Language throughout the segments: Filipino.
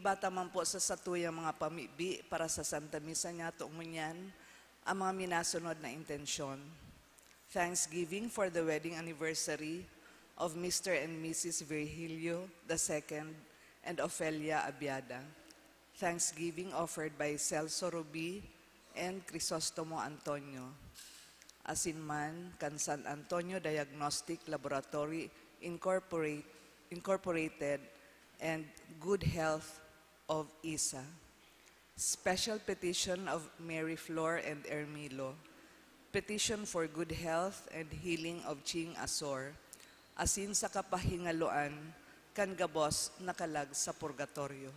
bata man po sa satuyang mga pamibi para sa Santa Misa niya tumunyan ang mga minasunod na intensyon. Thanksgiving for the wedding anniversary of Mr. and Mrs. Virgilio II and Ofelia Abiada. Thanksgiving offered by Celso Rubi and Crisostomo Antonio. Asinman kan San Antonio Diagnostic Laboratory Incorporated and Good Health of Isa. Special petition of Mary Flor and Ermilo. Petition for good health and healing of Ching Asor. Asin sa kapahingaloan kan gabos nakalag sa purgatorio.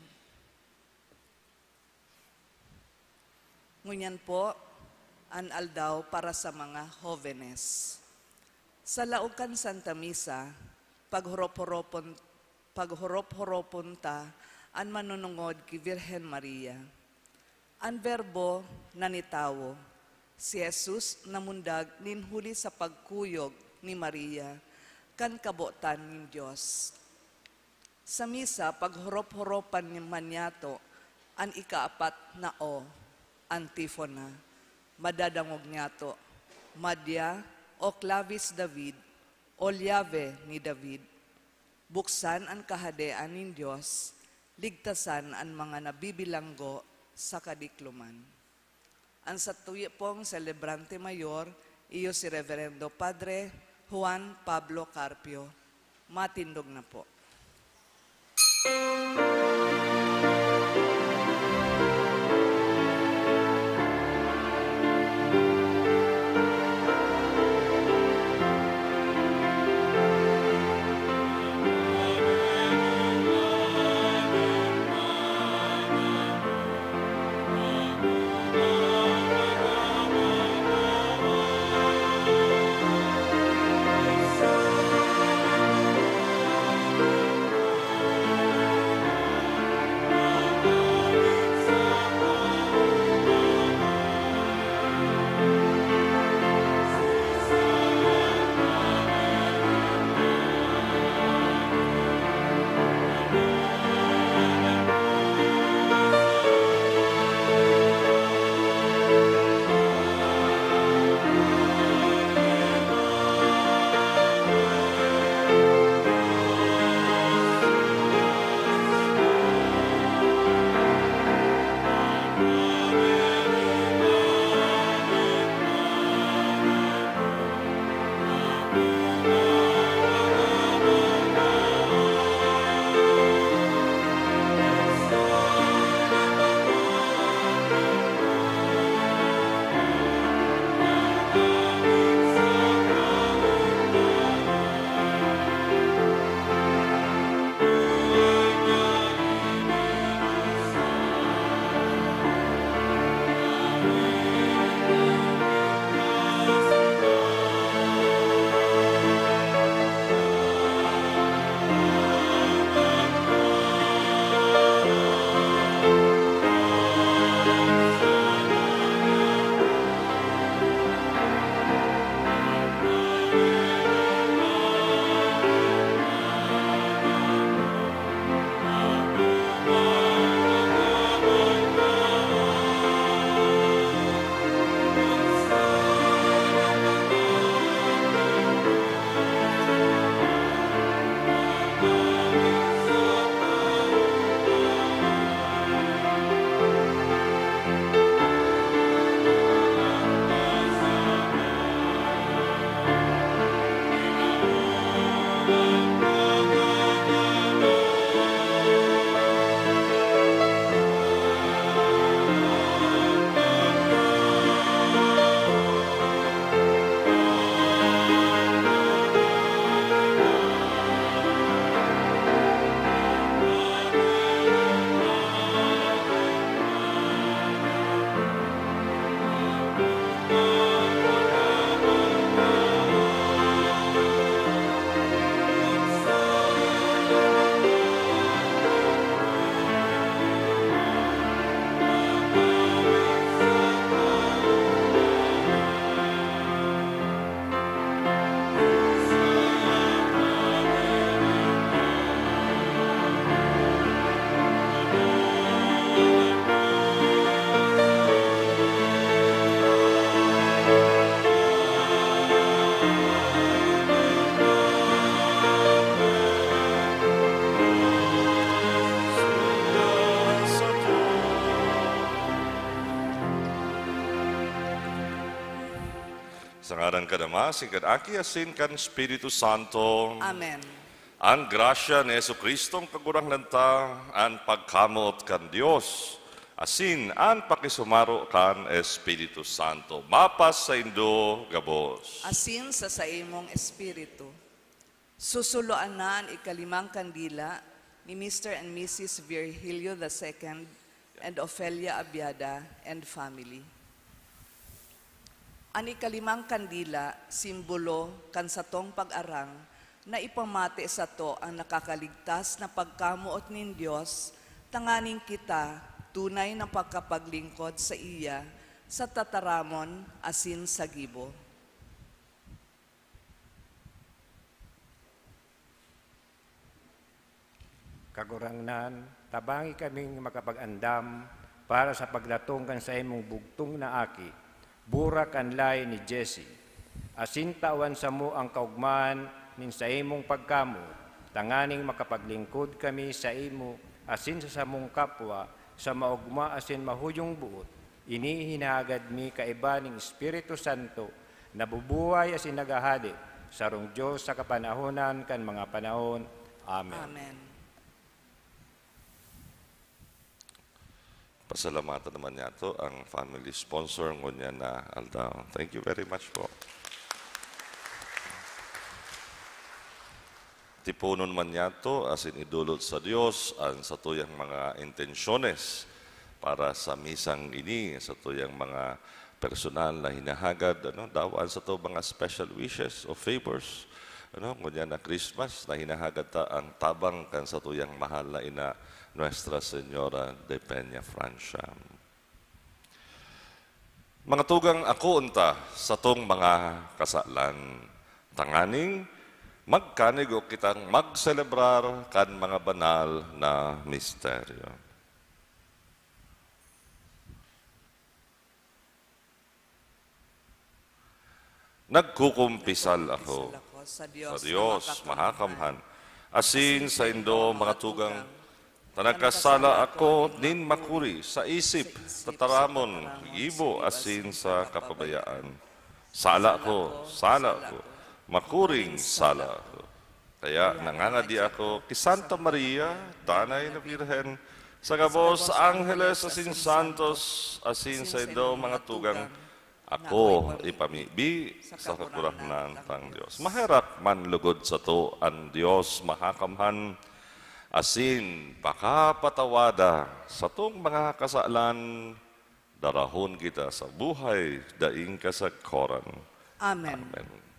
Ngunyan po, an aldaw para sa mga jóvenes. Sa laukan Santa Misa, paghorop-horopon ta, an manunungod ki Virgen Maria. An verbo nanitawo, si Jesus namundag ninhuli sa pagkuyog ni Maria, kan kabotan ng Diyos. Sa misa, paghorop-horopan ni Manyato, an ikaapat na o, antifona, madadangog niyato, madya o clavis David, o llave ni David, buksan ang kahadean ng Diyos, ligtasan ang mga nabibilanggo sa kadikluman. Ang satuya pong celebrante mayor, iyo si Reverendo Padre Juan Pablo Carpio. Matindog na po. Sa ngaran ka Ama, kan Aki, asin kan Espiritu Santo. Amen. Ang grasya ni Yesu Kristong kagurang lanta, ang pagkamot kan Dios, asin ang pakisumaro kan Espiritu Santo. Mapas sa Indo, gabos. Asin sa imong espiritu. Susuluan na ang ikalimang kandila ni Mr. and Mrs. Virgilio II and Ofelia Abiada and family. Ang ikalimang kandila, simbolo kan satong pag-arang na ipamati sa to ang nakakaligtas na pagkamuot nin Diyos, tanganing kita tunay na pagkapaglingkod sa iya sa tataramon asin sa gibo. Kagurangnan, tabangi kaming makapag-andam para sa pagdatongkan sa imong bugtong na aki, burak ang lay ni Jesse. Asin tawan sa mo ang kaugman nin sa imong pagkamo, tanganing makapaglingkod kami sa imo, asin sa samong kapwa, sa maugma asin mahuyong buot. Inihinagad mi kaiba ning Espiritu Santo, nabubuhay asin nagahadi, sarong Diyos sa kapanahonan kan mga panahon. Amen. Amen. Pasalamatan naman niya to ang family sponsor ngunya na Aldao. Thank you very much po. Tipunon man niya to asin idulot sa Dios ang sa tuyang mga intensyones para sa misang ini, sa tuyang mga personal na hinahagad, dawaan sa to mga special wishes o favors, ngunya na Christmas na hinahagad ta ang tabang kan sa tuyang mahal na ina Nuestra Señora de Peña Francia. Mga tugang ako unta sa tong mga kasalan, tanganing magkanig o kitang magselebrar kan mga banal na misteryo. Nagkukumpisal ako sa Diyos, mahakamhan, asin sa Indo mga tugang, tanagkasala ako nin makuri sa isip, tataramon, gibo asin sa kapabayaan. Sala ko, makuring sala ko. Kaya nangangadi ako kay Santa Maria, Tanay na Birhen, sa gabos Angeles asin Santos, asin sa Indo mga tugang, ako ipamibi sa kakurahnan ng Diyos. Maharap man lugod sa to ang Diyos mahakamhan, asin pakapatawada sa tong mga kasalan, darahon kita sa buhay, daing kasagkoran. Amen. Amen.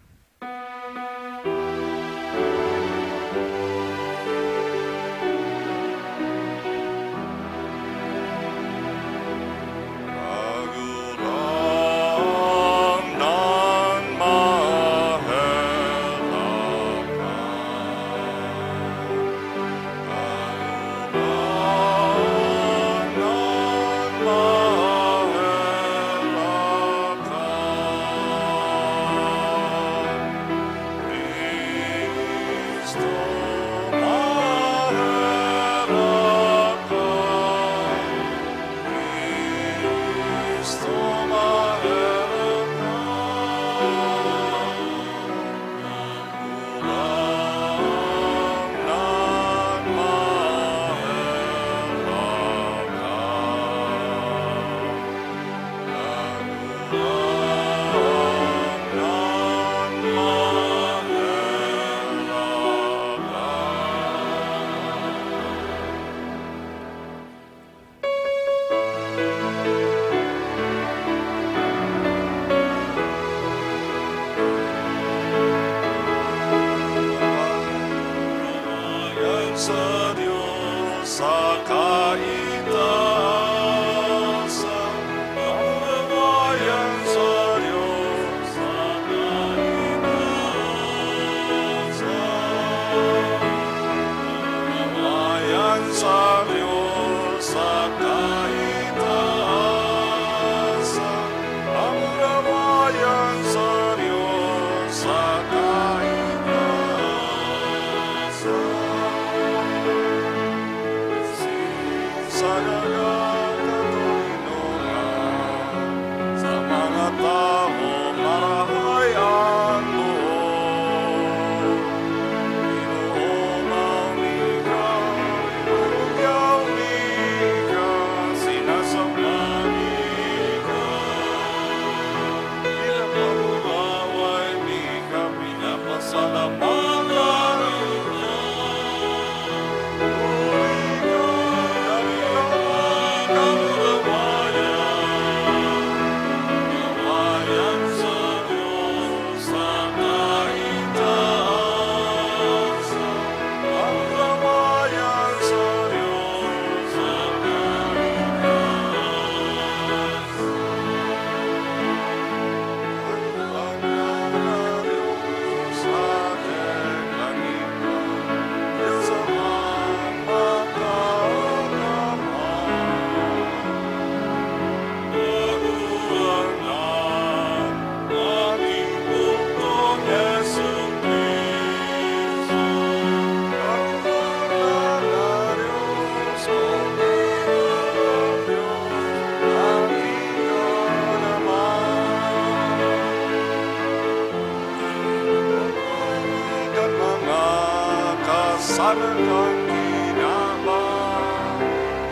nagkasalang ginama,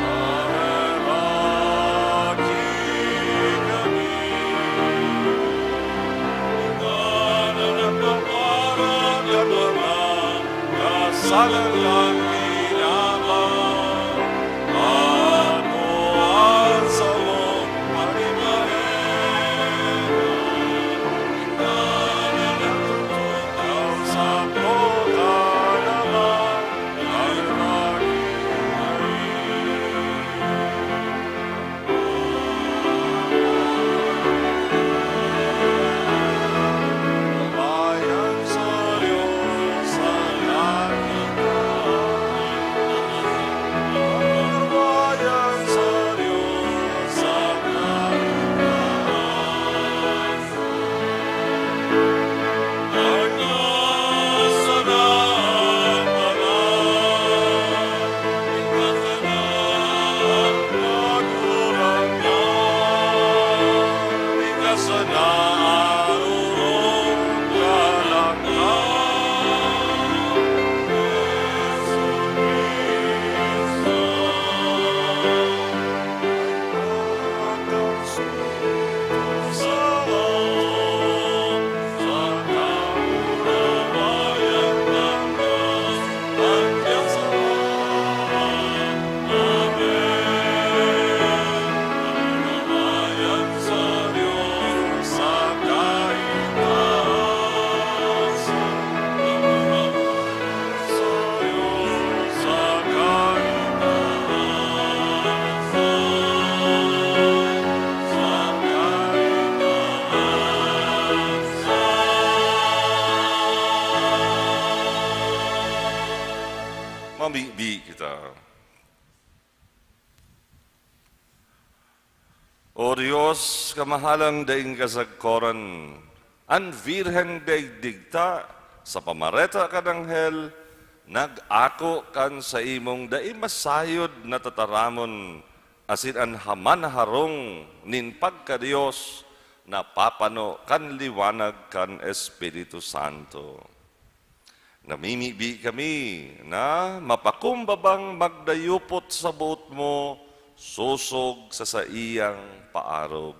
ahemaki kami. Ikaw na nagpaparang ng mga kasalang ginama, at buwan sa mong palimahin. Ikaw na nagtutunaw sa pagkalaman, ahemaki bayan sa Diyos sa langit ka. Bayan sa Diyos sa langit ka. Ang nasa na ang banal, ikasa na ang pagkurang na, ikasa na ang urong galang na. Yesu Cristo, ang Espiritu Santo, sa kaurawayan ng Diyos, hanggang sa walang. Amen. Kaurawayan sa Diyos sa kaitaasan. Kaurawayan sa Diyos sa Mamibi kita. O Diyos, kamahalang daing kasagkoran, ang virhen daigdigta sa pamareta kananghel, nag-ako kan sa imong daing masayod na tataramon, asin ang haman harong nin pagka-Diyos, na papano kan liwanag kan Espiritu Santo. Namimibi kami na mapakumbabang magdayupot sa buot mo, susog sa saiyang paarog.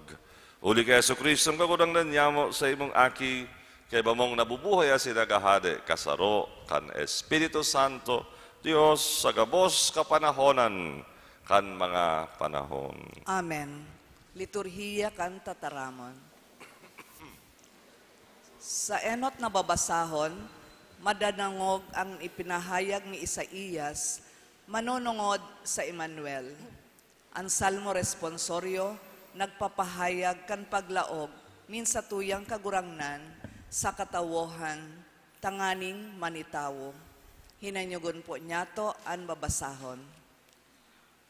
Uli kay Jesu-Kristo, ang kagudang nanyamo sa imong aki, kay bamong nabubuhay asin nagahade, kasaro kan Espiritu Santo, Diyos sa gabos kapanahonan, kan mga panahon. Amen. Liturhiya kan tataramon. Sa enot na babasahon, madanangog ang ipinahayag ni Isaías, manunungod sa Emmanuel. Ang salmo responsoryo, nagpapahayag kan paglaog, min sa tuyang kagurangnan, sa katawohan, tanganing manitawo. Hinanyugon po niyato ang babasahon.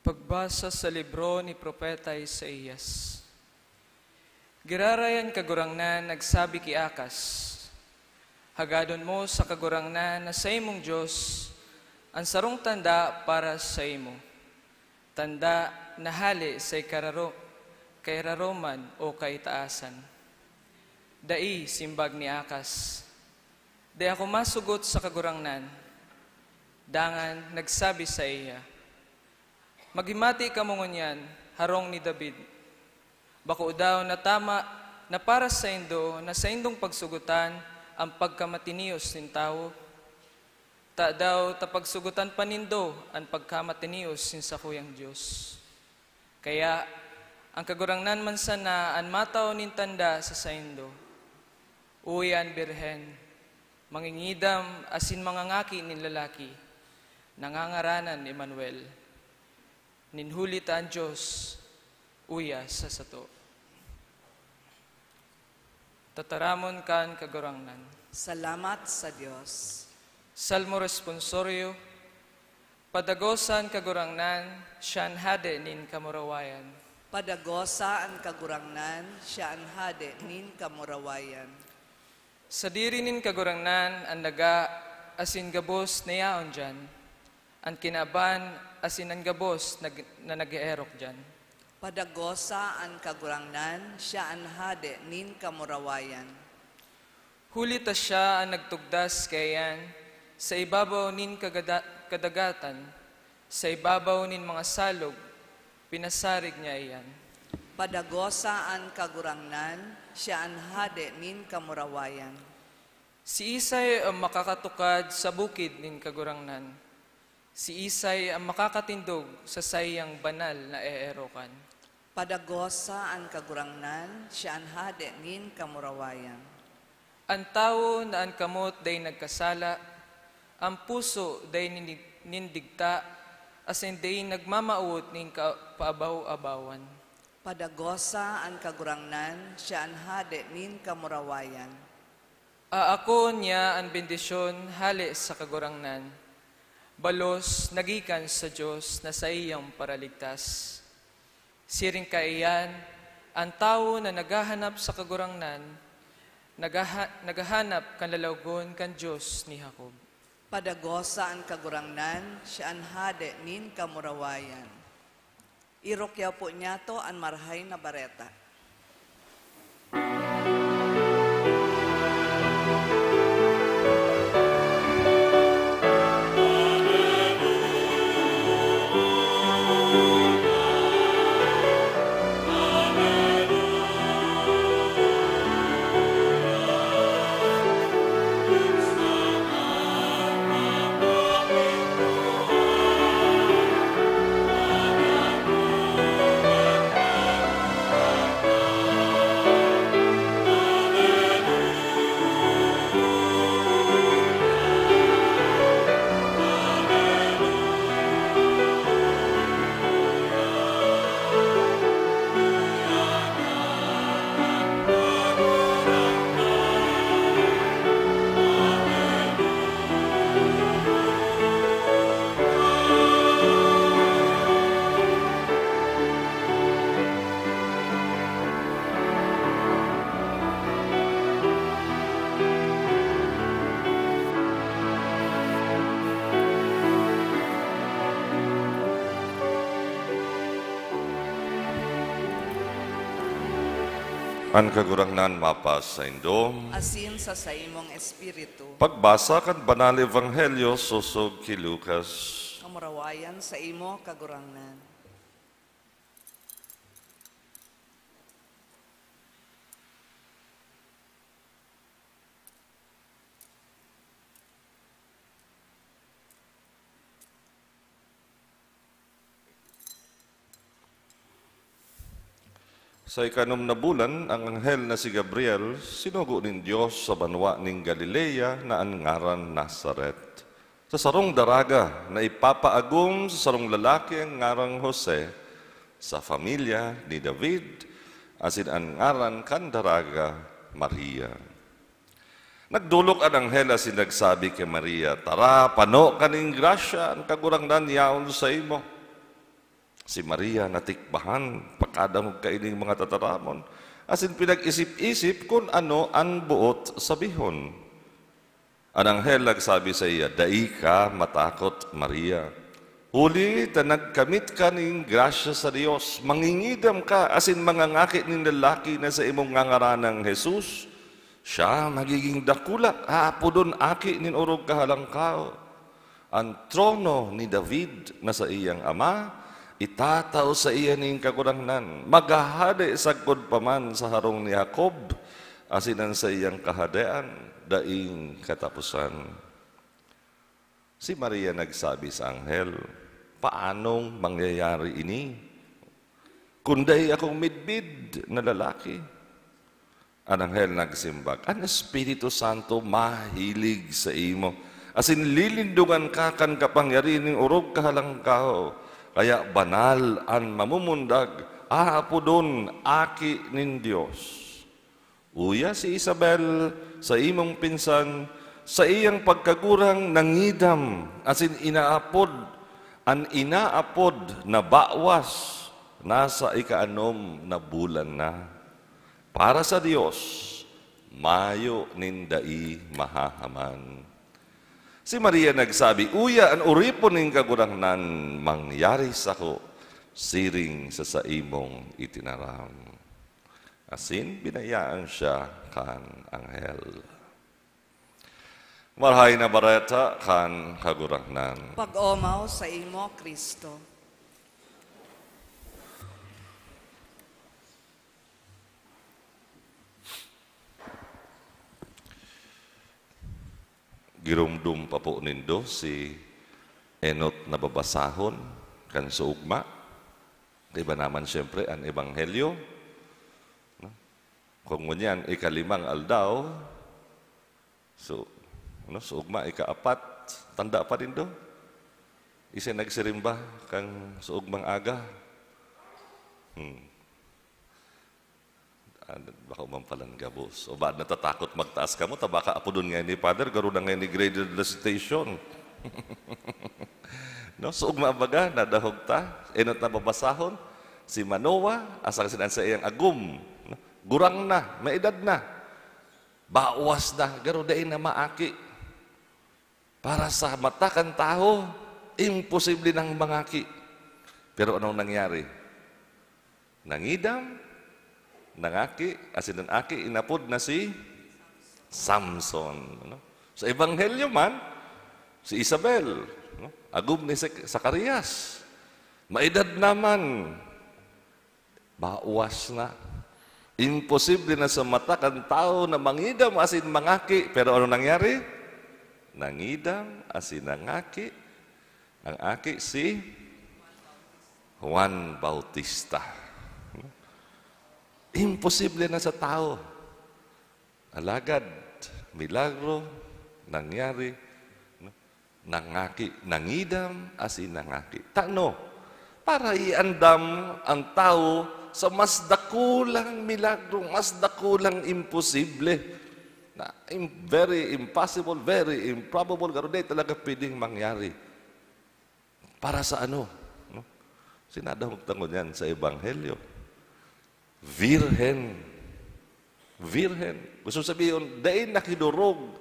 Pagbasa sa libro ni Propeta Isaías. Girarayan kagurangnan, nagsabi ki Akas, hagadon mo sa kagurangnan na sa imong Diyos, ang sarong tanda para sa imo. Tanda na hali sa kay raroman o kay taasan. Dai simbag ni Akas, di ako masugot sa kagurangnan. Dangan nagsabi sa iya, magimati ka mo ngunyan, harong ni David. Bako daw na tama na para sa indo, na sa indong pagsugutan, ang pagkamatinios nin tao. Ta daw tapagsugutan panindo ang pagkamatinios sin sa kuyang Diyos. Kaya ang kagurangnan man sana ang mataw nin tanda sa saindo. Uyan birhen, mangingidam asin mangangaki nin lalaki, nangangaranan ni Emmanuel. Ninhulit ang Diyos, uya sa sato. Tataramon kan kagurangnan. Salamat sa Diyos. Salmo responsoryo, padagosan kagurangnan, siyan hade nin kamurawayan. Padagosa ang kagurangnan, siya ang hade nin kamurawayan. Sa diri nin kagurangnan, ang daga asin gabos na yaon dyan, ang kinaban asin ang gabos na nag-eerok dyan. Padagosa ang kagurangnan, siya ang hade nin kamurawayan. Huli ta siya ang nagtugdas kayan, sa ibabaw nin kadagatan, sa ibabaw nin mga salog, pinasarig niya iyan. Padagosaan kagurangnan, siya ang hade nin kamurawayan. Si Isay ang makakatukad sa bukid nin kagurangnan. Si Isay ang makakatindog sa sayang banal na eerokan. Padagosaan kagurangnan, siya ang hade nin kamurawayan. Ang tao na ang kamot day nagkasala, ang puso day nindigta, asin day nagmamaot nin paabaw-abawan. Padagosa ang kagurangnan, siya ang hade nin kamurawayan. Aako niya ang bendisyon hali sa kagurangnan, balos nagikan sa Diyos na sa iyang paraligtas. Siring kaiyan, ang tao na naghahanap sa kagurangnan, naghahanap kan lalawgon kan Diyos ni Jacob. Padagosa ang kagurangnan, siya ang hade nin kamurawayan. Irokyaw po niya to ang marhay na bareta. Ang kagurangnan mapas sa Indo. Asin sa imong espiritu. Pagbasa kan Banal Ebanghelyo susog ki Lucas. Kamurawayan sa imo kagurangnan. Sa ikanom na bulan, ang anghel na si Gabriel sinugo nin Diyos sa banwa ning Galilea na ang ngaran Nazaret. Sa sarong daraga na ipapaagom sa sarong lalaki ang ngarang Jose, sa familia ni David, asin ang ngaran kan daraga Maria. Nagdulok ang anghel asin nagsabi kay Maria, "Tara, pano kaning grasya, ang kagurangnan yaon sa imo." Si Maria natikbahan, pakadamog kaining mga tataramon, asin pinag-isip-isip kung ano ang buot sabihon. Ang anghel nagsabi sa iya, "Dai ka matakot, Maria. Huli ta nagkamit ka ning grasya sa Dios, mangingidam ka, asin mangangakit ning lalaki na sa imong ngangaranang Jesus. Siya magiging dakula, haapodon aki nin urog kahalangkao. Ang trono ni David na sa iyang ama, itataw sa iya ning kagurangnan, maghahade sagkod paman sa harong ni Jacob, asinan sa iyang kahadean, daing katapusan." Si Maria nagsabi sa anghel, "Paanong mangyayari ini? Kunday akong midbid na lalaki." Ang anghel nagsimbag, "Ang Espiritu Santo mahilig sa imo, asin lilindungan ka kan kapangyarihan ng urog kahalangkaho. Kaya banal ang mamumundag, aapodon aki nin Diyos. Uya si Isabel sa imong pinsan, sa iyang pagkagurang nangidam, asin inaapod, ang inaapod na bawas, nasa ikaanom na bulan na. Para sa Diyos, mayo nindai mahahaman." Si Maria nagsabi, "Uya, ang uripon ng kagurangnan, mangyari sa ko, siring sa imong itinaram." Asin, binayaan siya kan anghel. Marhay na bareta kan kagurangnan. Pag-omaw sa imo, Kristo. Girumdum pa po nindo si enot na babasahon kan suugma. Iba naman siyempre ang ebanghelyo. No? Kung ngunyan, ikalimang aldaw, suugma, ikaapat, tanda pa rin do. Isa nagsirimba kang suugmang aga. Baka umampalan gabos. O ba natatakot magtaas ka mo? Tabaka apo doon nga ni Father, garo na nga ni graded recitation. No, suugma baga, nadahog ta, enot na babasahon, si Manoa, asang sinan sa iyang agum, no? Gurang na, may edad na, bawas na, garo dahin na maaki. Para sa mata kan tao, imposible nang mangaki. Pero anong nangyari? Nangidam, nangaki, asin ng aki, inapod na si Samson. No? Sa ebanghelyo man, si Isabel, no? Agum ni Zacarias, maedad naman, bawas na. Imposible na sa mata kan tao na mangidam asin mangaki. Pero ano nangyari? Nangidam asin nangaki. Ang aki si Juan Bautista. Imposible na sa tao. Alagad, milagro, nangyari, nangaki, nangidam, asin nangaki. Tano, para iandam ang tao sa mas dakulang milagro, mas dakulang imposible. Na very impossible, very improbable, garo di talaga pwedeng mangyari. Para sa ano? No? Sinadahog tangon yan sa ebanghelyo. Virhen. Virhen. Gusto sabihin, dahil nakidurog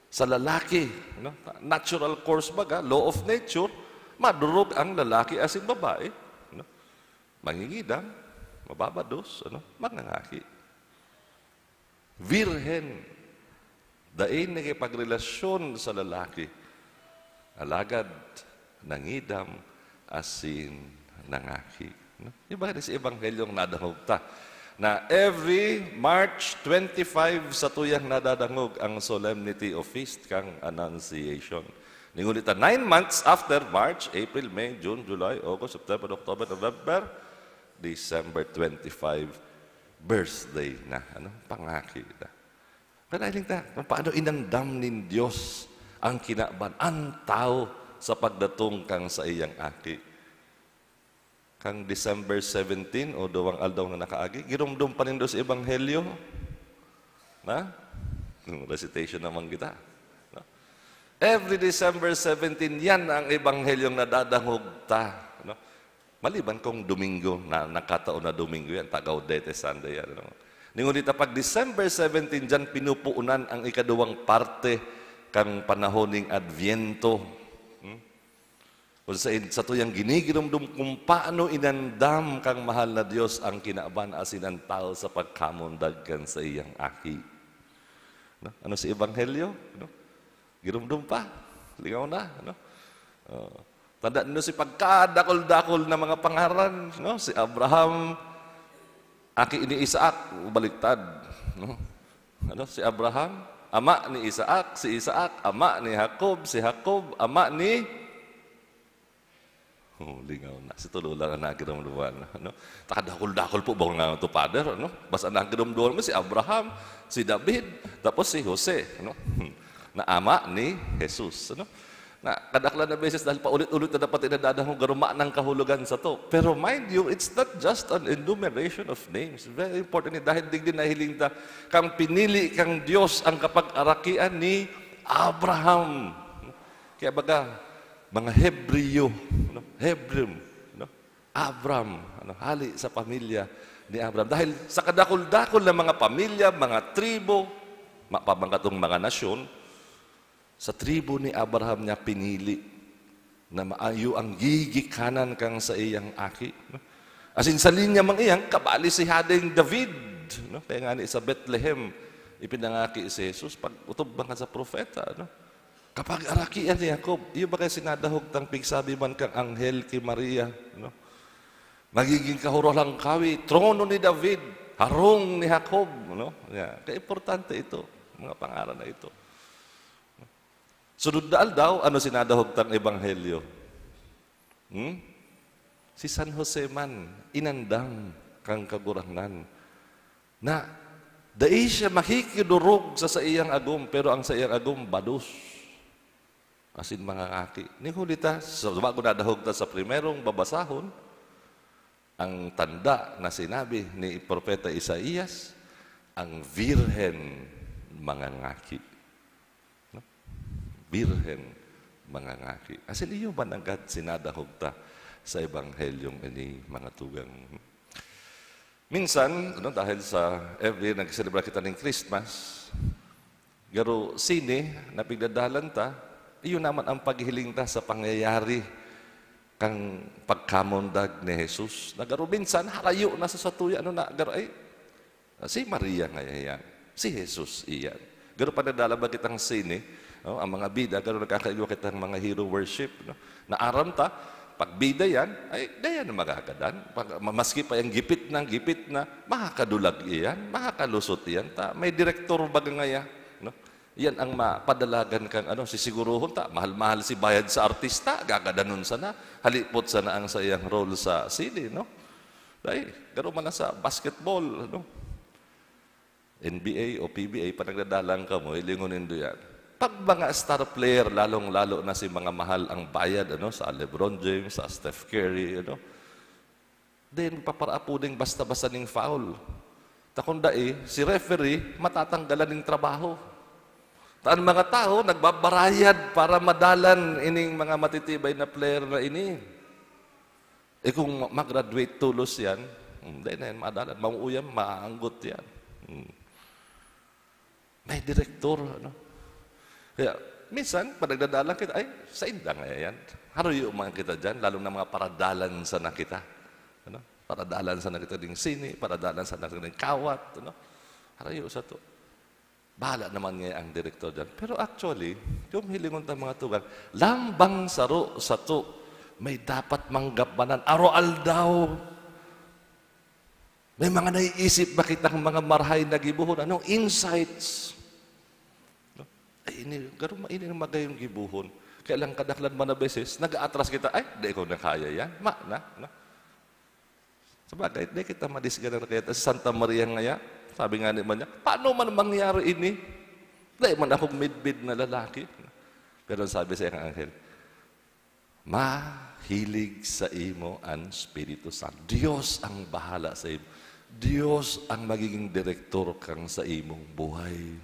sa lalaki. No? Natural course baga, law of nature, madurog ang lalaki asin babae. No? Mangingidam, mababados, mangangaki. Virhen. Dahil nakipagrelasyon sa lalaki. Alagad, nangidam, asin nangaki. No? Iba rin sa ebanghelyong nadangog ta. Na every March 25 sa tuyang nadadangog ang solemnity of feast kang Annunciation. Ningunit 9 months after March, April, May, June, July, August, September, October, November, December 25, birthday na. Pangaki na. Kanahiling ta, paano inandam nin Diyos ang kinaban, ang tao sa pagdatong kang sa iyang aki. Kang December 17 o duwang aldaw na nakaagi, girumdum pa rin doon sa ebanghelyo. Na? Recitation naman kita. No? Every December 17, yan ang ebanghelyong nadadangog ta. No? Maliban kung Domingo, na nakataon na Domingo yan, Tagaudete Sunday yan. No? Ngunit pag December 17, dyan pinupuunan ang ikaduwang parte kang panahoning Adviento. Kung sa tuyang ginigirumdum kung paano inandam kang mahal na Diyos ang kinaaban asin ang tao sa pagkamundag kan sa iyang aki. No? Ano si Ebanghelyo? No? Girumdum pa. Lingaw na. No? Tandaan nyo si pagkadakol-dakol na mga pangaran. No? Si Abraham, aki ni Isaac, baliktad. No? Ano? Si Abraham, ama ni Isaac. Si Isaac, ama ni Jacob. Si Jacob, ama ni... lingaw na. Si tulo lang ang nagiramduman. Takadakol-dakol po ba nga ito, Father? Basta nagiramduman mo si Abraham, si David, tapos si Jose. Na ama ni Jesus. Na kadaklan na beses dahil paulit-ulit na dapat inadadahong garuma ng kahulugan sa to. Pero mind you, it's not just an enumeration of names. Very important. Dahil digdi nahiling ta, kang pinili kang Diyos ang kapag-arakian ni Abraham. Kaya baga, mga Hebreo, Hebrew, Abram, hali sa pamilya ni Abraham. Dahil sa kadakol-dakol ng mga pamilya, mga tribo, mapabangkatong mga nasyon, sa tribo ni Abraham niya pinili na maayo ang gigikanan kang sa iyang aki. As in, sa linya mang iyang, kabali si Hadeng David. Kaya nga ni sa Bethlehem, ipinangaki si Jesus, pag utob mga sa propeta, ano? Kapag arakian ni Jacob, iyo ba kayo sinadahog tang pigsabi man kang anghel kay Maria, ano? Magiging kahurolang kawi, trono ni David, harong ni Jacob, ano? Yeah. Kaya importante ito, mga pangalan na ito. Sunod na daw, ano sinadahog tang ebanghelyo? Si San Jose man, inandam kang kagurangnan, na dai siya makikidurog sa iyang agom, pero ang sa iyang agom, badus. Asin mga kaki. Ni hulita, so bago nadahog ta sa primerong babasahon, ang tanda na sinabi ni Propeta Isaías, ang Virhen mangangaki. No? Virhen mangangaki. Asin iyo ba nagad sinadahog ta sa ebanghelyong ini mga tugang? Minsan, ano, dahil sa every nagselebra kita ng Christmas, garo sine, napigdadalan ta, iyon naman ang paghihiling ta sa pangyayari kang pagkamundag ni Jesus. Nagaro minsan, harayo na sa satuya, ano na, garo ay, si Maria nga yan, si Jesus iyan. Garo panadala ba kitang sine, no, ang mga bida, garo nagkakaigwa kitang mga hero worship, no, naaram ta, pag bida yan, ay dayan na magagadan. Maski pa yung gipit na, makakadulag iyan, makakalusot iyan. May direktor baga ngaya. No? Yan ang mapadalagan kang sisiguruhon ta. Mahal-mahal si bayad sa artista, gagadanon sana. Halipot sana ang sa iyang role sa sili. No? Dahil, garo man na sa basketball. No? NBA o PBA, pa nagdadalang ka mo, ilingunin do yan. Pag mga star player, lalong-lalo na si mga mahal ang bayad, sa LeBron James, sa Steph Curry, then paparaapuning basta-basta ning foul. Takundai, si referee, matatanggalan ng trabaho. Taan mga tao, nagbabarayad para madalan ining mga matitibay na player na ini. Kung mag-graduate tulos yan, hindi na yan madalan. Mamuuyam, maanggot yan. May direktor, Kaya, minsan, pag nagdadalang kita, ay, sa indang yan. Haruyo man kita dyan, lalo na mga paradalan sa na kita. Paradalan sa na kita ng sini, paradalan sa na kita ng kawat. Haruyo sa to. Bahala naman nga ang direktor dyan. Pero actually, yung hilingon ng mga tugang, lambang saro sa to, may dapat manggapanan, aroal daw. May mga naiisip ba kitang mga marhay na gibuhon? Anong insights? Ini ng magayong gibuhon. Kaya lang kadaklan man na beses, nag-aatras kita, ay, di ko na kaya yan. Sabagay, di kita madisganan na kaya. Sa Santa Maria ngaya, sabi nga naman niya, paano man mangyari ini? Di man akong midbid na lalaki. Pero sabi sa iyang anghel, mahilig sa imo ang Espiritu Santo. Diyos ang bahala sa imo. Diyos ang magiging direktor kang sa imong buhay.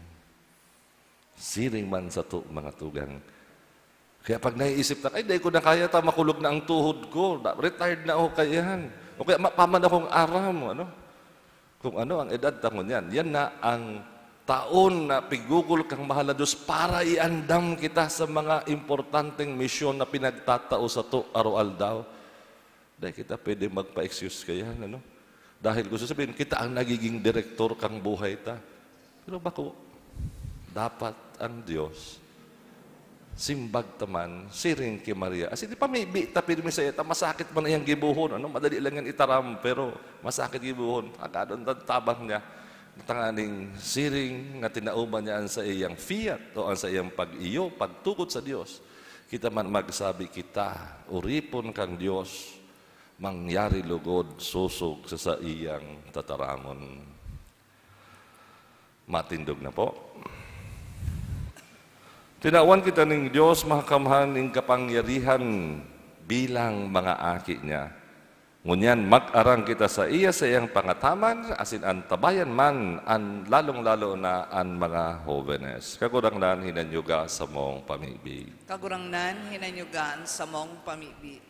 Siring man sa to, mga tugang. Kaya pag naiisip na, ay, di ko na kaya, makulog na ang tuhod ko. Retired na ako kayan. O kaya mapaman akong aram. Kung ang edad tangon yan. Yan na ang taon na pigugol kang mahal na Diyos para iandam kita sa mga importanteng misyon na pinagtatao sa to, aroal daw. Dahil kita pwede magpa-excuse kayan. Dahil gusto sabihin, kita ang nagiging direktor kang buhay ta. Pero bako, dapat ang Diyos simbag taman siring kay Maria. As di pa may tapir mi sa ita masakit man iyang gibuhon. Madali lang yan itaram pero masakit gibuhon. Agadon tabang niya tanganing siring nga tinauman niya sa iyang fiat o ang sa iyang pag-iyo, pagtukod sa Dios. Kita man magsabi kita, uripon kang Dios, mangyari lugod susog sa iyang tataramon. Matindog na po. Tinawan kita ng Diyos, mahakamhan ng kapangyarihan bilang mga aki niya. Ngunyan, mag-arang kita sa iya sa iyang pangataman, asin ang tabayan man, ang lalong-lalo na ang mga jóvenes. Kagurangnan, hinanyuga sa mong pamibig. Kagurangnan, hinanyugaan sa mong pamibig.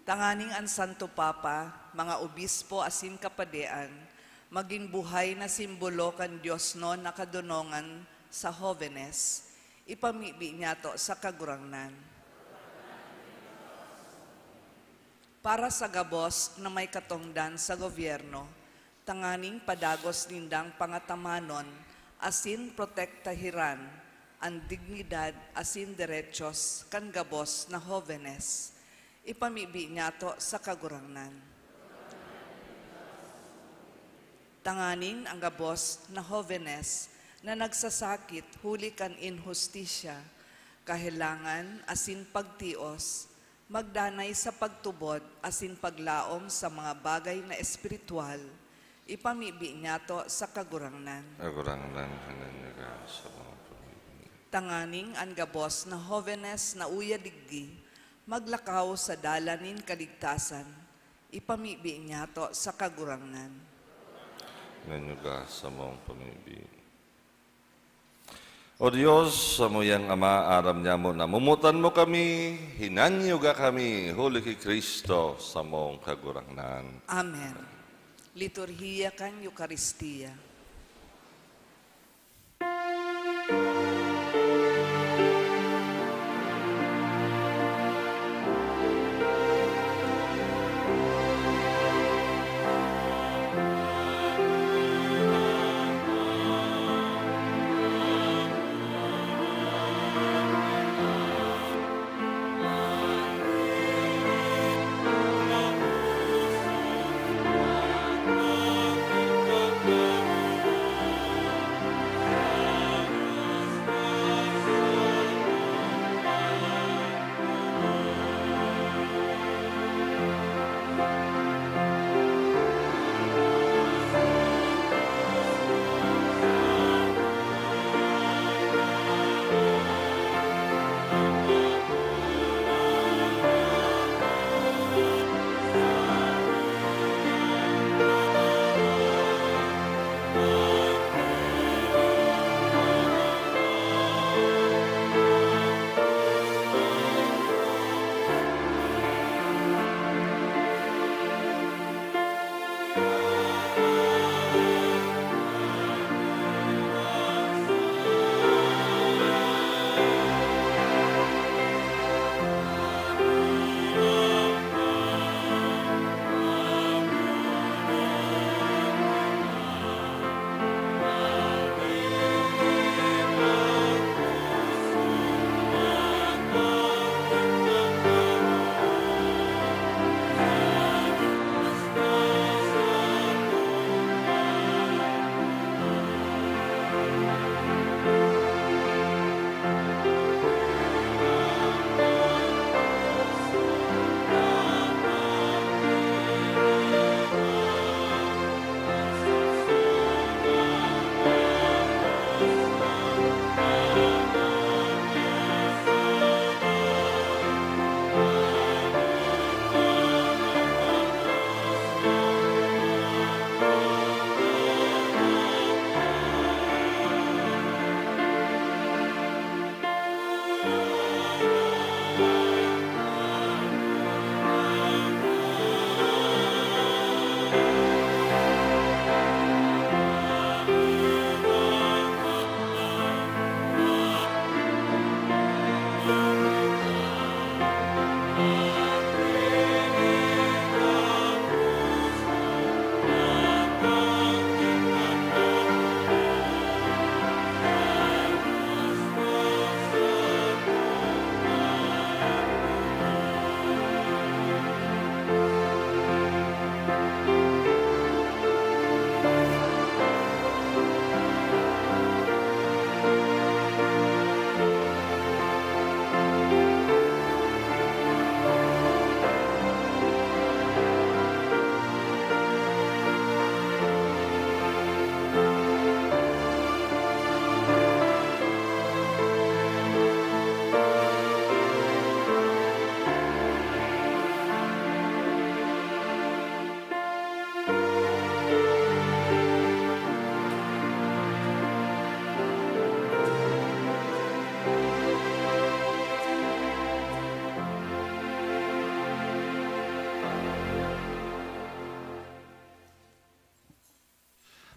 Tanganing ang Santo Papa, mga obispo asin kapadean, maging buhay na simbolo kan Diyos no nakadunongan sa jóvenes, ipamibi niya to sa kagurangnan. Para sa gabos na may katongdan sa gobyerno, tanganing padagos nindang pangatamanon, asin protektahiran, ang dignidad asin derechos kan gabos na jóvenes. Ipamibi niyato sa kagurangnan. Tanganin ang gabos na jóvenes na nagsasakit huli kan inhustisya, kahilangan asin pagtios, magdanay sa pagtubod asin paglaom sa mga bagay na espiritual, ipamibi niyato sa kagurangnan. Kagurangnan kananyaga sa mga pamilya. Tanganing ang gabos na jóvenes na uya digdi, maglakaw sa dalanin kaligtasan, ipamibi niyato sa kagurangnan. Nanyaga sa mga pamilya. O Diyos, sa muyang Ama, aram niya mo, namumutan mo kami, hinanyuga kami, huli ki Kristo, sa mong kagurangnan. Amen. Liturhiya kan Eucharistia.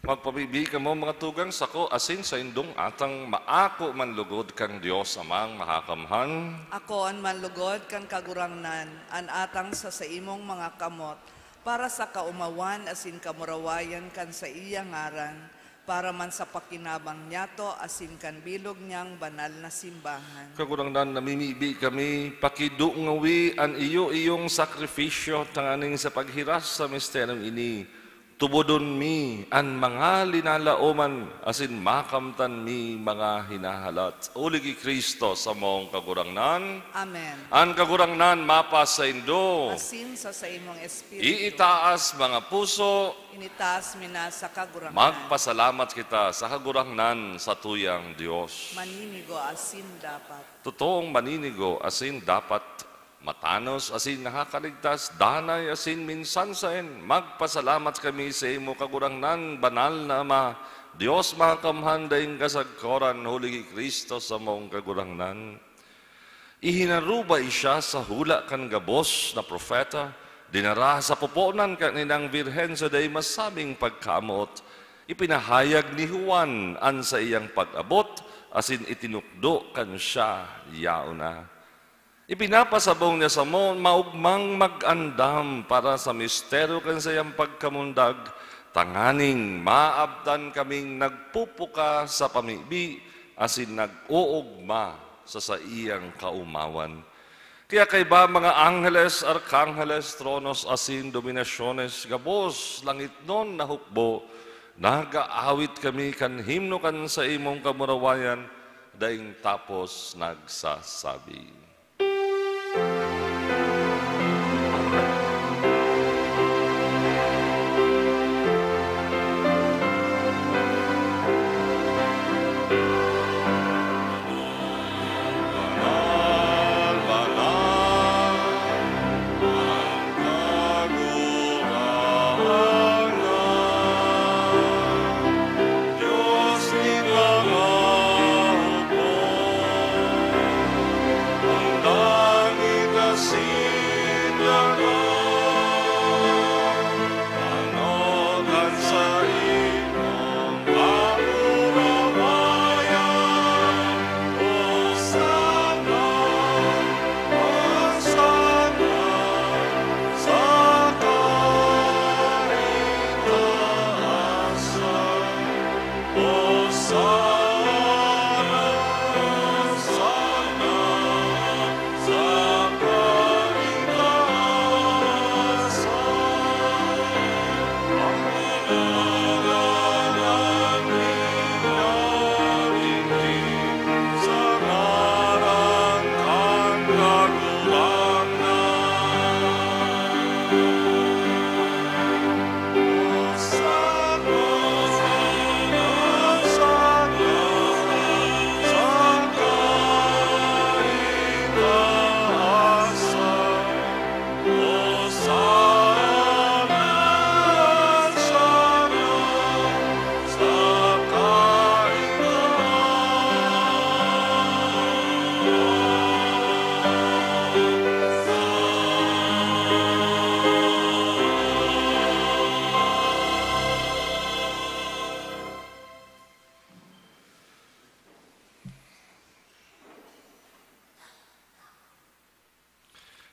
Magpabibi ka mo mga tugang sako asin sa indong atang maako manlugod kang Diyos amang mahakamhan. Ako ang manlugod kang kagurangnan, an atang sa imong mga kamot, para sa kaumawan asin kamurawayan kan sa iya ngaran, para man sa pakinabang niyato asin kan bilog niyang banal na simbahan. Kagurangnan namimibi kami, pakidungawi an iyong sakripisyo tanganing sa paghiras sa misteryong ini. Tubodon mi an mga linalaoman asin makamtan mi mga hinahalat. Uligi Kristo sa mong kagurangnan. Amen. An kagurangnan mapas sa Indo. Asin sa imong espiritu. Iitaas mga puso. Initaas mi na sa kagurangan. Magpasalamat kita sa kagurangnan sa tuyang Diyos. Maninigo asin dapat. Totoong maninigo asin dapat matanos asin nakakaligtas, danay asin minsan sain. Magpasalamat kami sa imo kagurangnan, banal na Ama, Diyos makamhan daing kasagkoran, huligi Kristo sa mong kagurangnan. Ihinarubay siya sa hula kan gabos na propeta, dinara sa puponan kaninang birhen sa day masabing pagkamot. Ipinahayag ni Juan an sa iyang pag-abot, asin itinukdo kan siya yauna. Ipinapasabong niya sa mo, maugmang mag-andam para sa misteryo kan sa iyang pagkamundag, tanganing maabdan kaming nagpupuka sa pamibi, asin nag-uugma sa iyang kaumawan. Kaya kay ba mga angheles, arkangheles, tronos, asin, dominasyones, gabos, langit nun na hukbo, nag-aawit kami kan himno kan sa imong kamurawayan, daing tapos nagsasabi.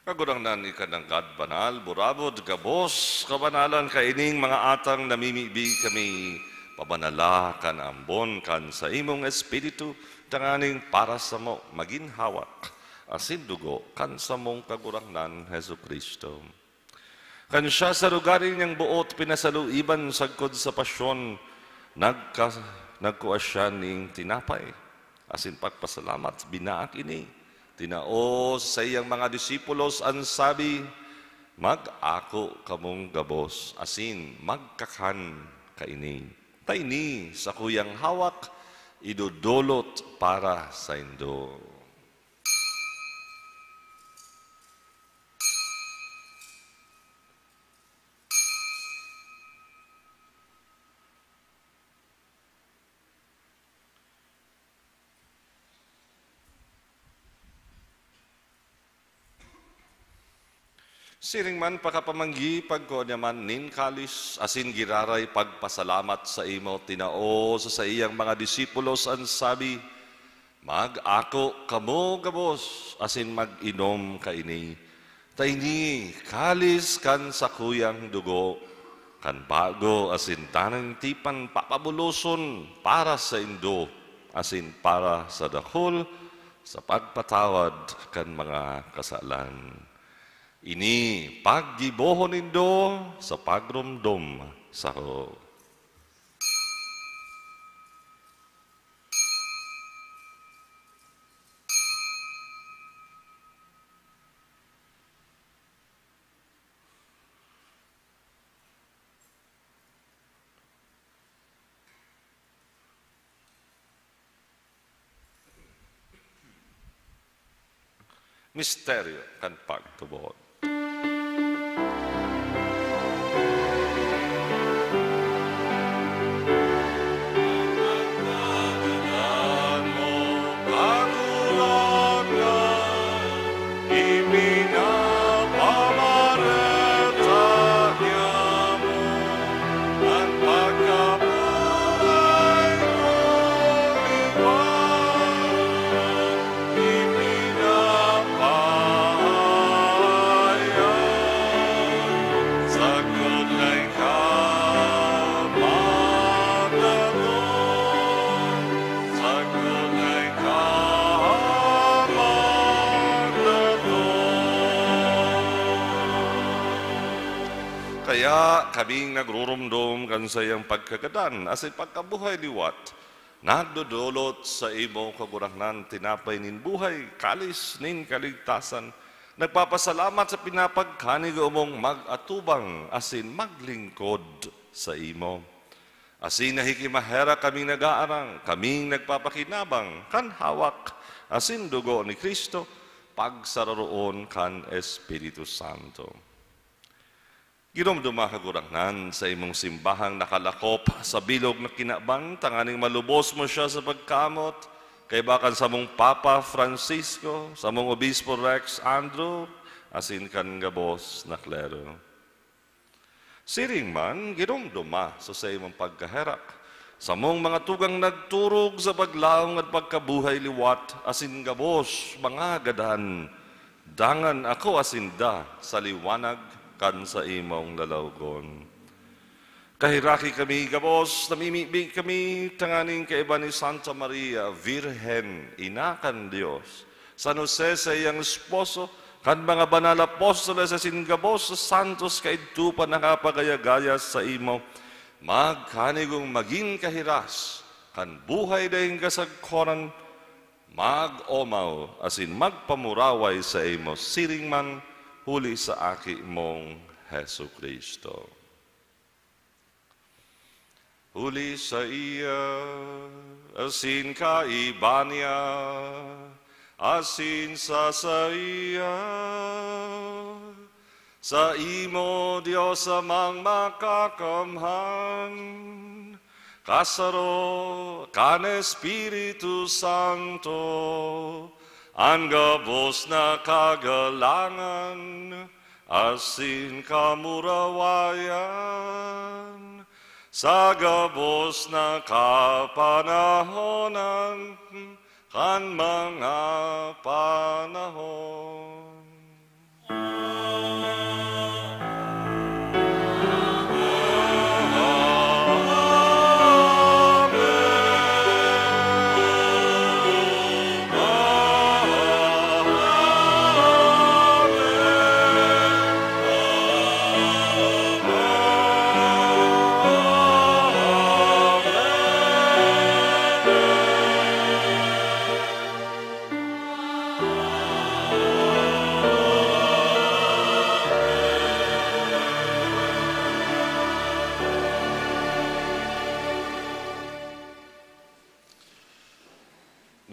Kagurangnan ikananggad banal, burabod, gabos, kabanalan, kaining mga atang namimibi kami, pabanala kan ambon kan sa imong espiritu, tanganing para sa mo maginhawak, asin dugo kan sa mong kagurangnan, Hesu Kristo. Kan siya sa lugarin niyang buot, pinasaluiban sagkod sa pasyon, nagkuha siya ning tinapay, asin pagpasalamat, binaak ini. Tinao sa iyang mga disipulos ang sabi, mag-ako kamong gabos, asin magkakan kaini. Taini sa kuyang hawak, idudulot para sa Indo. Siring man pakapamanggi pagko naman nin kalis asin giraray pagpasalamat sa imo tinao sa iyang mga disipulos ang sabi, mag-ako kamo gabos asin mag-inom kaini. Taini kalis kan sa kuyang dugo kan bago asin tanang tipan papabuloson para sa Indo asin para sa dakol sa pagpatawad kan mga kasalan. Ini paggibohon Indo sa pagrumdom sa ho. Misteryo kan pagtubod. Kaya kaming nagrurumdum kan sa iyang pagkagadan as pagkabuhay liwat, nagdodolot sa imong kagurangnan tinapay nin buhay, kalis nin kaligtasan, nagpapasalamat sa pinapagkanig umong mag-atubang asin maglingkod sa imo. Asin nahikimahera kaming nag-aarang, kaming nagpapakinabang, kan hawak, asin dugo ni Kristo, pagsararoon kan Espiritu Santo. Ginomduma kagurangnan sa imong simbahang nakalakop sa bilog na kinabang, tanganing malubos mo siya sa pagkamot, kay bakan sa mong Papa Francisco, sa mong Obispo Rex Andrew, asin kan gabos na klero. Siring man, ginomduma sa imong pagkaherak, sa mong mga tugang nagturog sa paglaong at pagkabuhay liwat, asin gabos, mga gadan, dangan ako asinda sa liwanag kan sa imong lalawgon. Kahiraki kami, gabos, namimibig kami, tanganing kaiba ni Santa Maria, Virhen, inakan Diyos. San Jose sa iyang esposo, kan mga banal apostoles sa singabos sa santos kaidtupan nakapagaya-gaya sa imo, magkanigong maging kahiras, kan buhay dahing kasagkoran, mag-omaw, asin magpamuraway sa imo, siring man, huli sa aki mong Hesu Kristo. Huli sa iya, asin kaiba niya, asin sa iya, sa imo Diyos amang makakamhan, kasaro kan Espiritu Santo, ang gabos na kagalangan, asin kamurawayan, sa gabos na kapanahonan, kan mga panahon.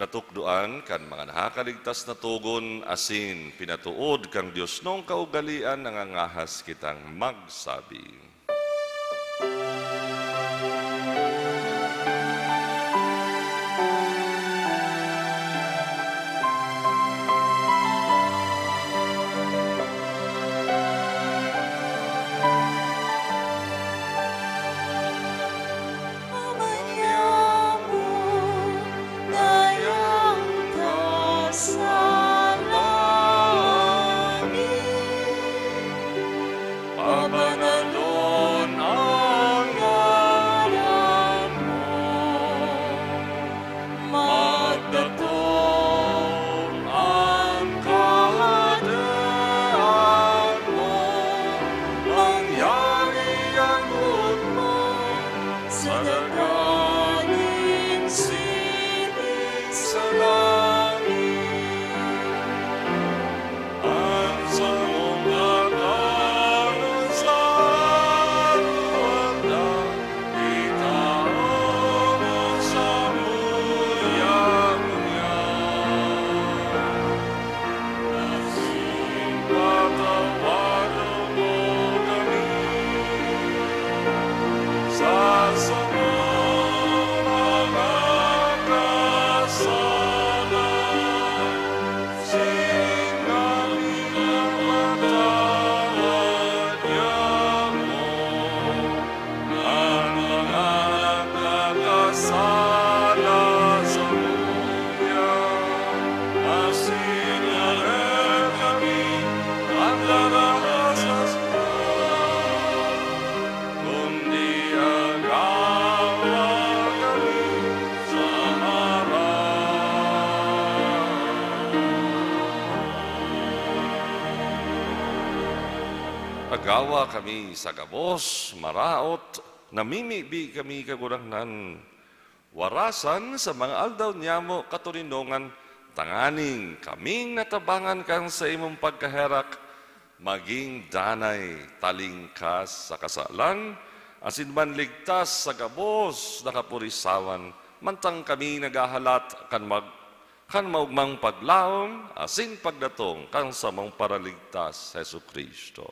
Natukduan kan mga nakakaligtas na tugon asin pinatuod kang Diyos nung kaugalian nangangahas kitang magsabi. Pabanalon agawa kami sa gabos, maraot, namimibi kami kagurangnan. Warasan sa mga aldaw niyamo katulinongan, tanganing kaming natabangan kang sa imong pagkaherak, maging danay talingkas sa kasalan, asin man ligtas sa gabos nakapurisawan, mantang kami nagahalat kan maugmang paglaom, asin pagdatong kan sa mong paraligtas Hesu Kristo.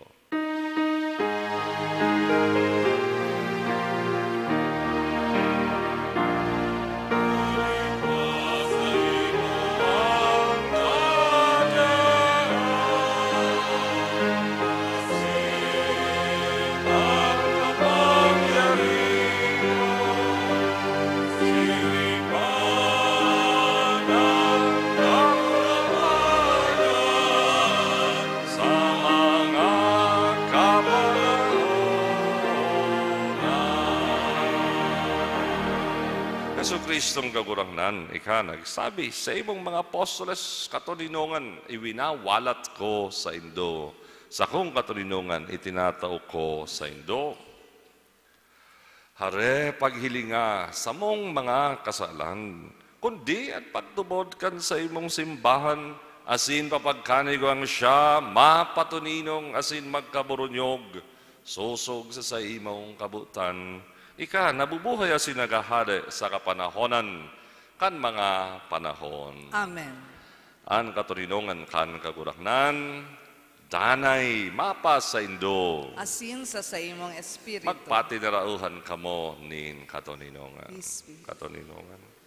Yesu Kristong kagurangnan, ika nagsabi sa imong mga apostoles katulinongan, iwinawalat ko sa indo. Sa kong katulinongan, itinatao ko sa indo. Hare paghilinga sa mong mga kasalan, kundi at pagtubod kan sa imong simbahan, asin papagkanigwang siya, mapatuninong asin magkaburunyog, susog sa imong kabutan. Ika, nabubuhay asin nagahade sa kapanahonan kan mga panahon. Amen. An katulinongan kan kagurangnan, danay mapas sa indo. Asin sa imong espiritu. Magpatinarauhan kamo nin katulinongan. Peace be. Katulinongan.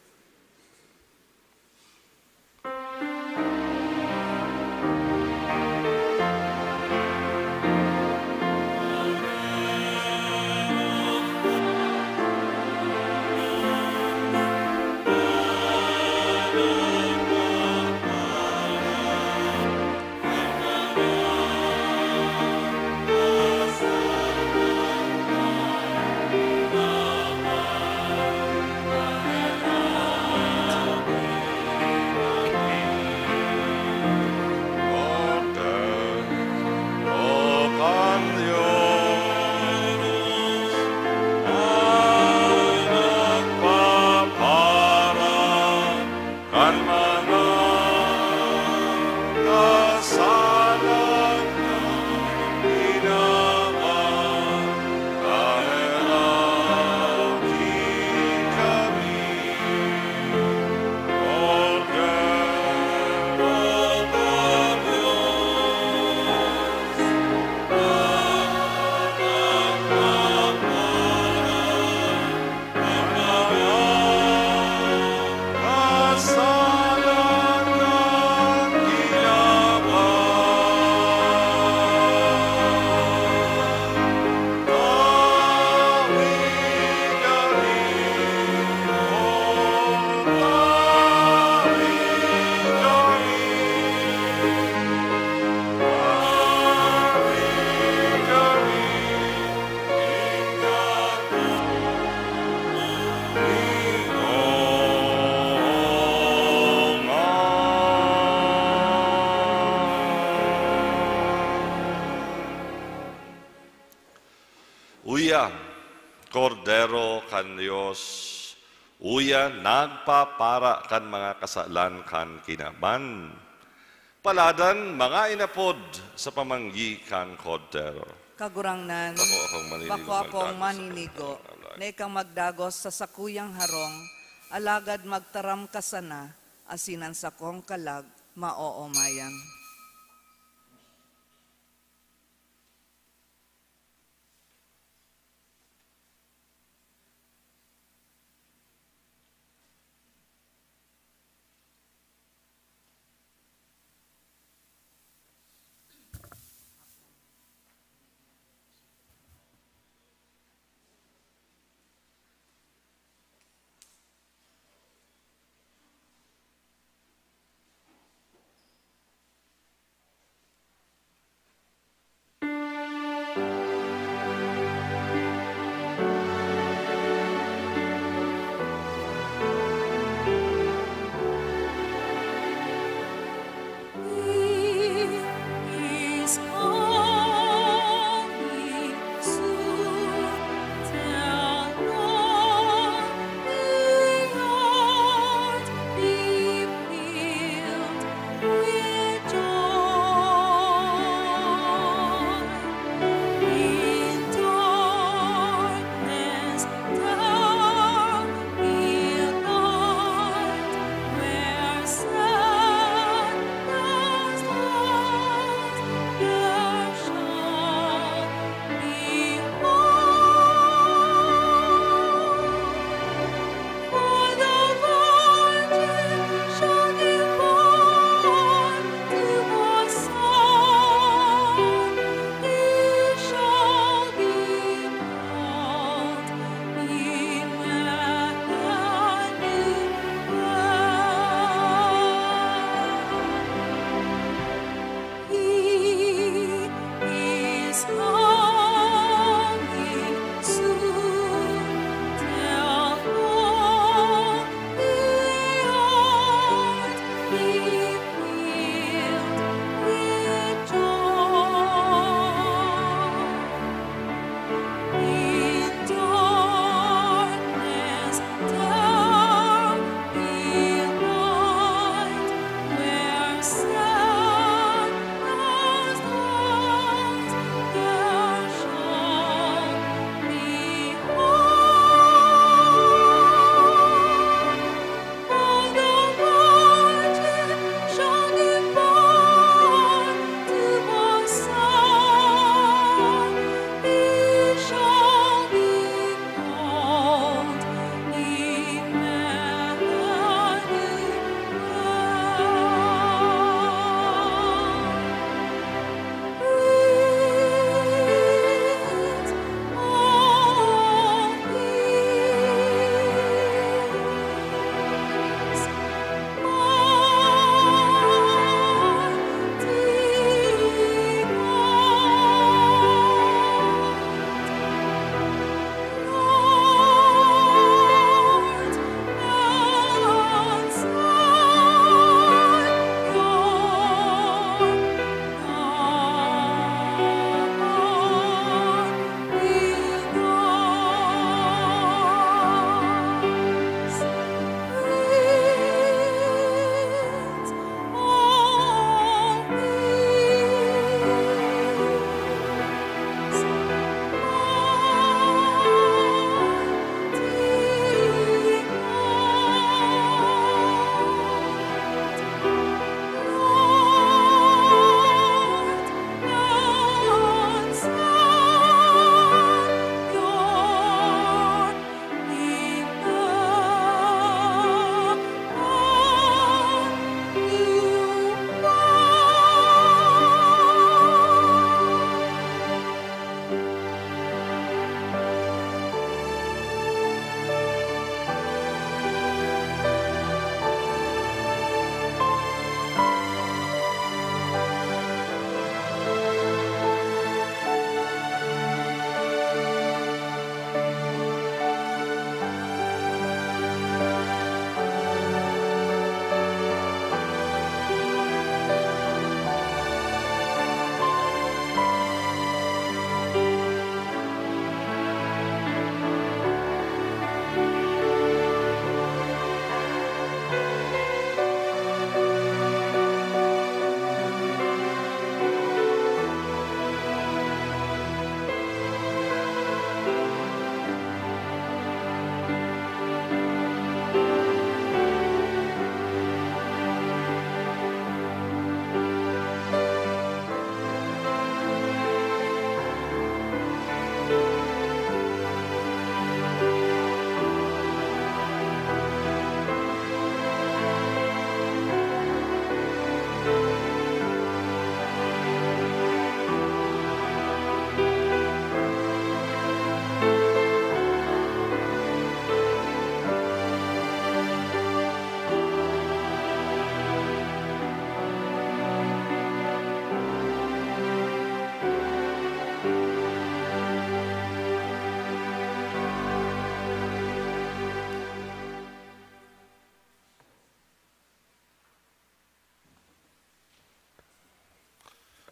Uya, kordero kan Dios, uya nagpapara kan mga kasalan kan kinaban. Paladan mga inapod sa pamanggi kan kordero. Kagurangnan, bako akong maninigo, na ikang magdagos sa sakuyang harong, alagad magtaram ka sana, asinan sa kong kalag, maoomayan.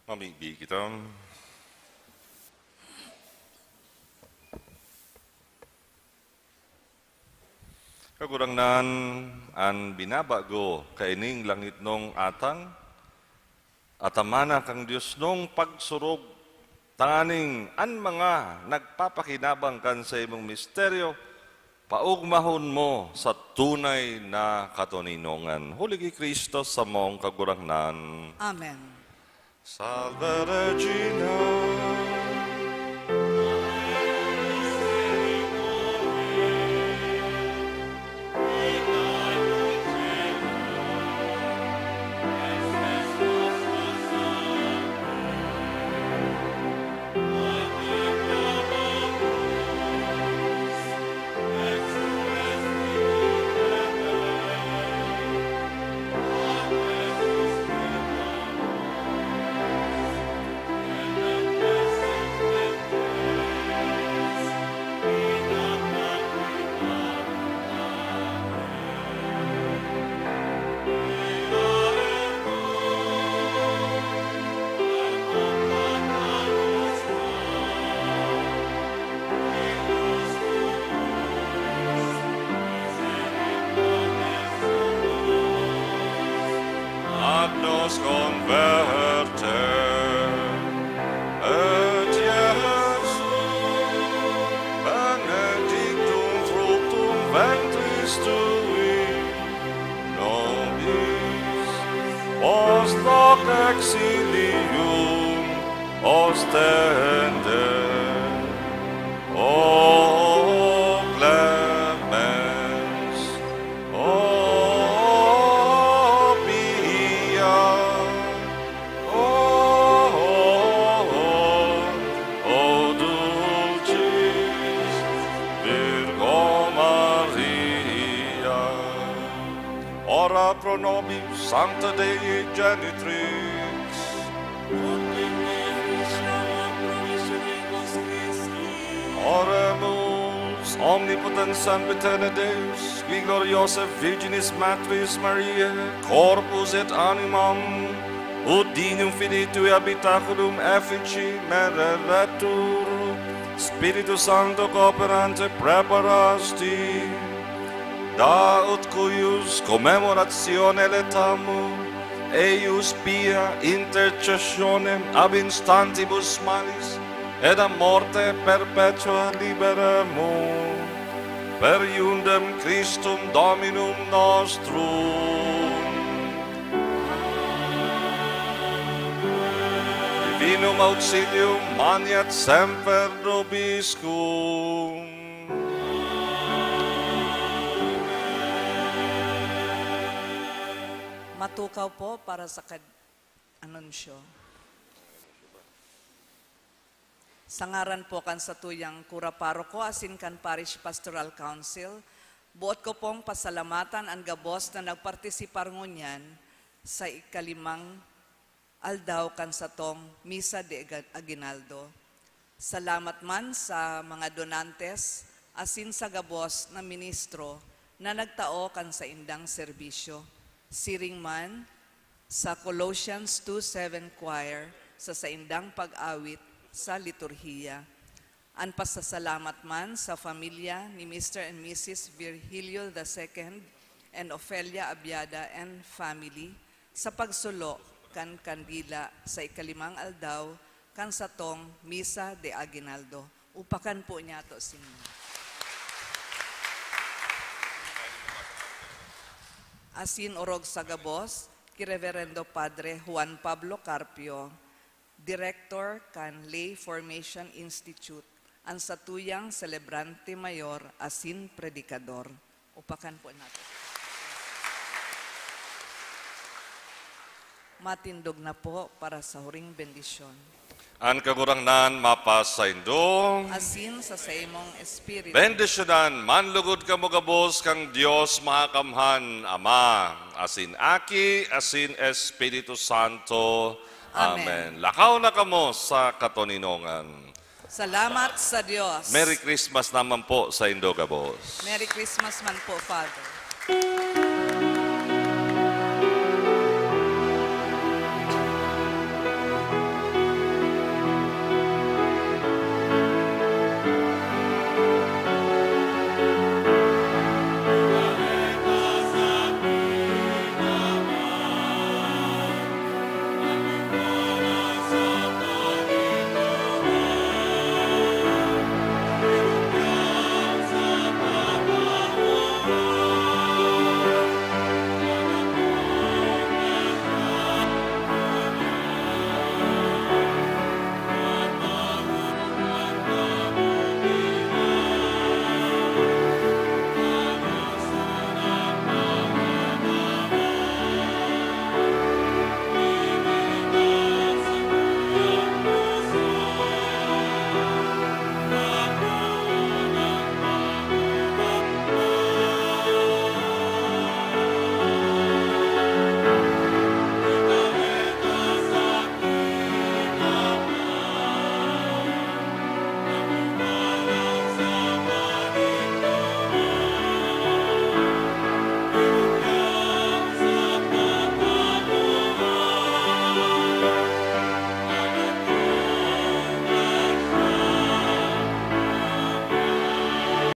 Mamigbi kita. Kagurangnan an binabago kaining langit nung atang atamana kang Diyos nung pagsurog tanganing an mga nagpapakinabang kan sa imong misteryo paugmahon mo sa tunay na katuninongan. Huligi Kristo sa mong kagurangnan. Amen. Salve Regina. Nos converter et Jesum benedictum fructum ventris tui nobis post hoc exilium ostende o clemens ora pro nobis Sancta Dei Genitrix, oremus omnipotens sempiterne Deus, qui gloriosa Virginis Matris Mariae, corpus et animam, ut dinum finitui habitaculum effici mereretur, Spiritus Sancto cooperante preparasti, da ut cuius commemoratione letamu, eius pia intercessionem ab instantibus malis, et a morte perpetua liberemo, per iundem Christum Dominum nostrum. Divinum auxilium maniat semper nobiscum. Matukaw po para sa anunsyo. Sa ngaran po kan sa tuyang kura paroko asin kan Parish Pastoral Council, buot ko pong pasalamatan ang gabos na nagpartisipar ngunyan sa ikalimang aldaw kan sa tong Misa de Aguinaldo. Salamat man sa mga donantes asin sa gabos na ministro na nagtao kan sa indang serbisyo. Siring man sa Colossians 2:7 choir sa saindang pag-awit sa liturhiya. Ang pasasalamat man sa familia ni Mr. and Mrs. Virgilio II and Ofelia Abiada and family sa pagsulo kan kandila sa ikalimang aldaw kan sa tong Misa de Aguinaldo. Upakan po niya to sinyo. Asin orog sa gabos, ki Reverendo Padre Juan Pablo Carpio, Director kan Lay Formation Institute, ang satuyang Celebrante Mayor asin Predikador. Upakan po natin. Matindog na po para sa huring bendisyon. An kagurangnan mapas sa indo. Asin sa imong espiritu. Bendisyonan, manlugod ka mo gabos kang Diyos mahakamhan, Ama, asin Aki, asin Espiritu Santo. Amen. Lakaw na kamo sa katuninongan. Salamat sa Diyos. Merry Christmas naman po sa indo gabos. Merry Christmas man po, Father.